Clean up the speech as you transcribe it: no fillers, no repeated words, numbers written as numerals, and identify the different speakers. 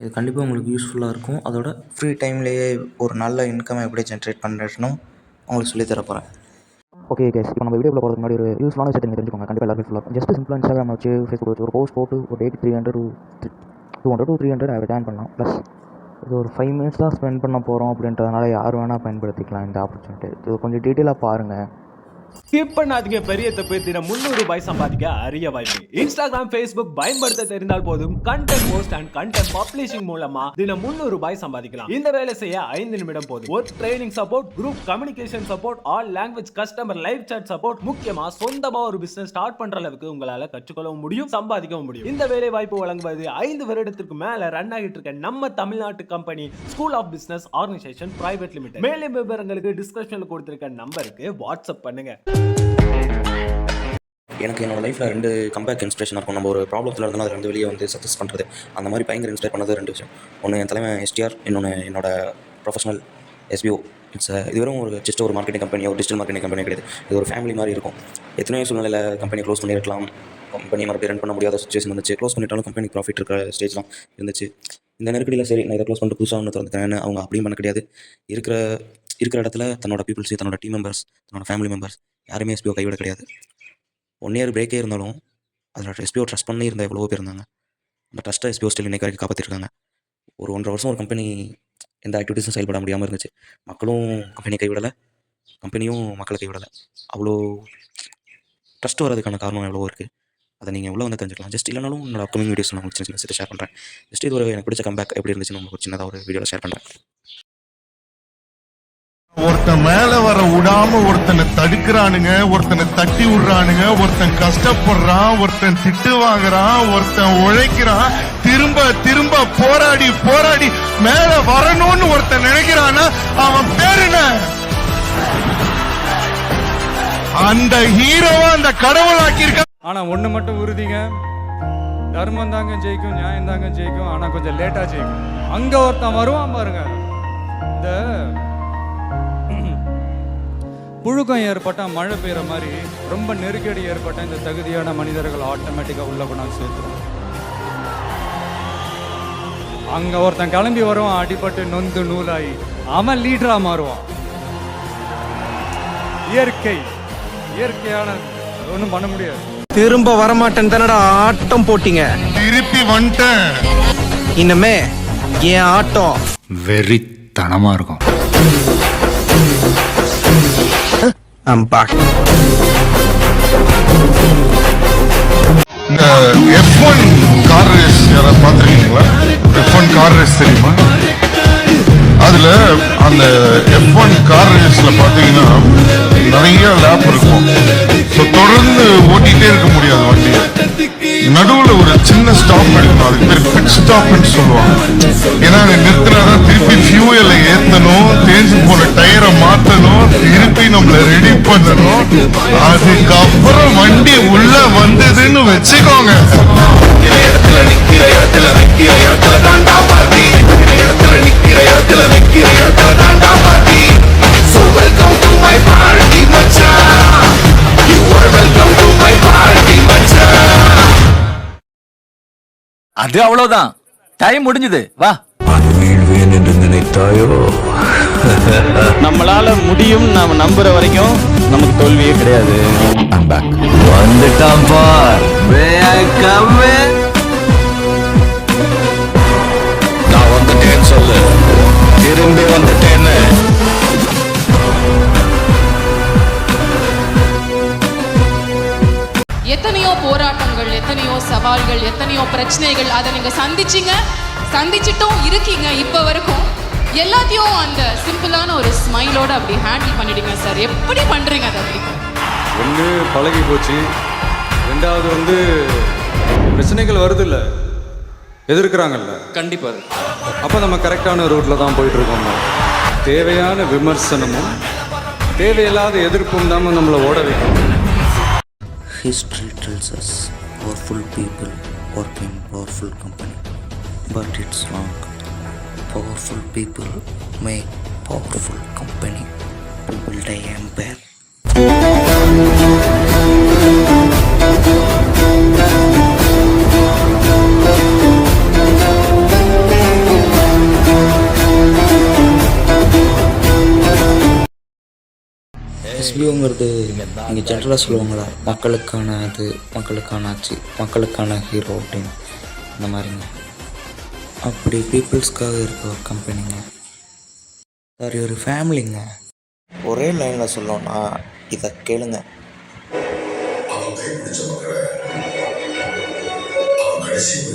Speaker 1: இது கண்டிப்பாக உங்களுக்கு யூஸ்ஃபுல்லாக இருக்கும். அதோட ஃப்ரீ டைம்லேயே ஒரு நல்ல இன்கம்மை எப்படி ஜென்ரேட் பண்ணுறதுன்னும் உங்களுக்கு சொல்லித் தர போகிறேன்.
Speaker 2: ஓகே கேஸ், இப்போ நம்ம வீடியோக்குள்ள போகிறதுக்கு முன்னாடி ஒரு யூஸ்ஃபுல்லான விஷயத்தை நீங்கள் தெரிஞ்சுக்கோங்க. கண்டிப்பாக எல்லாரும் யூஸ்ஃபுல்லாக இருக்கும். ஜஸ்ட் சிம்பிளாக இன்ஸ்டாகிராம் வச்சு ஃபேஸ்புக் வச்சு ஒரு போஸ்ட் போட்டு ஒரு டேக்கு 200 to 300 ஜாயின் பண்ணலாம். ப்ளஸ் இது ஒரு 5 minutes தான் ஸ்பெண்ட் பண்ண போகிறோம் அப்படின்றதுனால யார் வேணால் பயன்படுத்திக்கலாம் இந்த ஆப்பர்ச்சுனிட்டி. இது கொஞ்சம் டீட்டெயிலாக பாருங்கள்.
Speaker 3: ஸ்கிப் பண்ணாதீங்க. பெரிய தப்பு. தினம் 300 ரூபாய் சம்பாதிக்க அரிய வாய்ப்பு. இன்ஸ்டாகிராம், ஃபேஸ்புக் பயன்படுத்த தெரிந்தால் போதும். Content post and content publishing மூலமா தினம் 300 ரூபாய் சம்பாதிக்கலாம். இந்த வேலை செய்ய 5 நிமிடம் போதும். Work training support, group communication support, all language customer live chat support, முக்கியமா சொந்தமா ஒரு பிசினஸ் ஸ்டார்ட் பண்ற அளவுக்கு உங்களால கற்றுக்கொள்ளவும் முடியும், சம்பாதிக்கவும் முடியும். இந்த வேலை வாய்ப்பு வழங்குவது 5 வருடத்திற்கு மேல ரன் ஆகிட்டு இருக்க நம்ம தமிழ்நாட்டு company school of business organisation private limited. மேலும் விவரங்களுக்கு டிஸ்கிரிப்ஷன்ல கொடுத்திருக்க நம்பருக்கு வாட்ஸ்அப் பண்ணுங்க.
Speaker 1: எனக்கு என்னோடய லைஃப்பில் 2 கம்பேக் இன்ஸ்பிரேஷன் இருக்கும். நம்ம ஒரு ப்ராப்ளத்தில் இருந்தாலும் அதை வெளியே சக்ஸஸ் பண்ணுறது. அந்த மாதிரி பயங்கர இன்ஸ்பயர் பண்ணது 2 விஷயம். ஒன்று என் தலைமை STR, இன்னொன்று என்னோட ப்ரொஃபஷனல் SBO. இது வெறும் ஜஸ்ட் ஒரு மார்க்கெட்டிங் கம்பெனி, ஒரு டிஜிட்டல் மார்க்கெட்டிங் கம்பெனி கிடையாது. இது ஒரு ஃபேமிலி மாதிரி இருக்கும். எத்தனையோ சூழ்நிலையில் கம்பெனி க்ளோஸ் பண்ணியிருக்கலாம், கம்பெனி மறுபடியும் ரன் பண்ண முடியாத சுச்சுவேஷன் வந்துச்சு. க்ளோஸ் பண்ணிட்டாலும் கம்பெனி ப்ராஃபிட் இருக்கிற ஸ்டேஜ்லாம் இருந்துச்சு. இந்த நெருக்கடியில் சரி நான் இதை க்ளோஸ் பண்ணிட்டு புதுசாக ஒன்று திறந்துக்கிறேன்னு அவங்க அப்படியும் பண்ண கிடையாது. இருக்கிற இடத்துல தன்னோட பீப்புள்ஸ், தன்னோட டீம் மெம்பர்ஸ், தன்னோட ஃபேமிலி மெம்பர்ஸ் யாருமே SBO கைவிட கிடையாது. 1 year பிரேக்கே இருந்தாலும் அதில் SBO ட்ரஸ்ட் பண்ணி இருந்த எவ்வளவோ பேர் இருந்தாங்க. அந்த ட்ரஸ்ட்டை SBO ஸ்டில் இன்னைக்கு வரைக்கும் காப்பாற்றிருக்காங்க. ஒரு 1.5 வருஷம் ஒரு கம்பெனி எந்த ஆக்டிவிட்டீஸும் செயல்பட முடியாமல் இருந்துச்சு. மக்களும் கம்பெனி கைவிடலை, கம்பெனியும் மக்களை கைவிடலை. அவ்வளோ ட்ரஸ்ட் வரதுக்கான காரணம் எவ்வளோ இருக்குது. அதை நீங்கள் எவ்வளோ தெரிஞ்சுக்கலாம். ஜஸ்ட் இல்லைனாலும் என்னோட அப்கமிங் வீடியோஸ் நான் உங்களுக்கு சின்ன ஷேர் பண்ணுறேன். ஜஸ்ட் இது எனக்கு பிடிச்ச கம்பேக் எப்படி இருந்துச்சுன்னு உங்களுக்கு சின்னதாக ஒரு வீடியோவில் ஷேர் பண்ணுறேன்.
Speaker 4: ஒருத்தன் மேல வர விடாம ஒருத்தனை தடுக்கிறானுங்க, ஒருத்தனை தட்டி விடுறானுங்க, ஒருத்தன் கஷ்டப்படுறான், ஒருத்தன் திட்டு வாங்குறான், ஒருத்தன் உழைக்கிறான், திரும்ப திரும்ப போராடி போராடி மேல வரணும்னு ஒருத்தன் நினைக்கிறானா அவன் பேரு என்ன? அந்த ஹீரோவா அந்த கடவுள் ஆக்கியிருக்க.
Speaker 5: ஆனா ஒண்ணு மட்டும் உறுதிங்க, தர்மம் தாங்க ஜெயிக்கும், நியாயம் தாங்க ஜெயிக்கும். ஆனா கொஞ்சம் லேட்டா ஜெயிக்கும். அங்க ஒருத்தன் வருவான் பாருங்க. இந்த புழுக்கம் ஏற்பட்டா மழை பெய்யற மாதிரி ரொம்ப நெருக்கடி ஏற்பட்ட இந்த தகுதியான மனிதர்கள் ஆட்டோமேட்டிக்கா உள்ள கொண்டாந்து சேர்த்துரும். அங்க ஒருத்தன் கிளம்பி வருவான், அடிபட்டு நொந்து நூலாகி அவன் லீடரா மாறுவான். இயற்கையான ஒன்றும் பண்ண முடியாது.
Speaker 6: திரும்ப வரமாட்டேன் தானடா ஆட்டம் போட்டீங்க,
Speaker 4: திருப்பி வந்துட்டேன்.
Speaker 6: இனிமே என் ஆட்டம்
Speaker 7: வெறித்தனமா இருக்கும்.
Speaker 6: I'm back.
Speaker 4: இந்த F1 கார் ரேஸ் யாராவது பார்த்துருக்கீங்களா? F1 கார் ரேஸ் தெரியுமா? அதுல அந்த F1 கார் ரேஸ்ல பாத்தீங்கன்னா நிறைய லேப் இருக்கும். தொடர்ந்து ஓட்டிகிட்டே இருக்க முடியாது வண்டியை. நடுவுல ஒரு சின்ன ஸ்டாப் எடுக்கணும். அதுக்கு பேர் பிட் ஸ்டாப்னு சொல்லுவாங்க. ஏன்னா நிறுத்தினாதான் திருப்பி ஃபியூயலை ஏற்றணும், தேஞ்சு போன டயரை மாற்றணும், திருப்பி நம்மளை ரெடி பண்ணணும். அதுக்கப்புறம் வண்டி உள்ள வந்ததுன்னு வச்சுக்கோங்க.
Speaker 8: அது அவ்வளவுதான், டைம் முடிஞ்சது. வா.
Speaker 7: வீழ்வேன் என்று நினைத்தாயோ?
Speaker 8: நம்மளால முடியும் நாம நம்புற வரைக்கும் நமக்கு தோல்வியே கிடையாது.
Speaker 7: வந்துட்டான் பார்.
Speaker 8: நான் வந்துட்டேன்னு சொல்லு, திரும்பி வந்துட்டேன்னு.
Speaker 9: எத்தனையோ போராட்டங்கள், எத்தனையோ சவால்கள், எத்தனையோ பிரச்சனைகள், அதை நீங்க சந்திச்சிட்டும் இருக்கீங்க. இப்ப வரைக்கும் எல்லாத்தையும் அந்த சிம்பிளான ஒரு ஸ்மைலோட அப்படி ஹேண்டில் பண்ணிடுங்க சார். எப்படி பண்றீங்க அதை? அப்படி
Speaker 5: ஒன்று பழகி போச்சு, ரெண்டாவது பிரச்சனைகள் வருது இல்லை, எதிர்க்கிறாங்கல்ல.
Speaker 8: கண்டிப்பா.
Speaker 5: அப்போ நம்ம கரெக்டான ரூட்ல தான் போயிட்டு இருக்கோம். தேவையான விமர்சனமும் தேவையில்லாத எதிர்ப்பும் தான் நம்மளை ஓட வைக்கணும்.
Speaker 1: History tells us powerful people work in powerful company, but it's wrong. Powerful people make powerful company to build a empire. எஸ்பிஓங்கிறது இங்கே ஜென்ரலாக சொல்லுவாங்களா, மக்களுக்கான அது, மக்களுக்கான ஆட்சி, மக்களுக்கான ஹீரோ அப்படின்னு, அந்த மாதிரிங்க. அப்படி பீப்புள்ஸ்க்காக இருக்க ஒரு கம்பெனிங்க. சாரி, ஒரு ஃபேமிலிங்க. ஒரே லைனில் சொல்லணும்னா இதை கேளுங்க.
Speaker 10: அவன் கைப்பிடிச்ச மக்களை அவன் கடைசி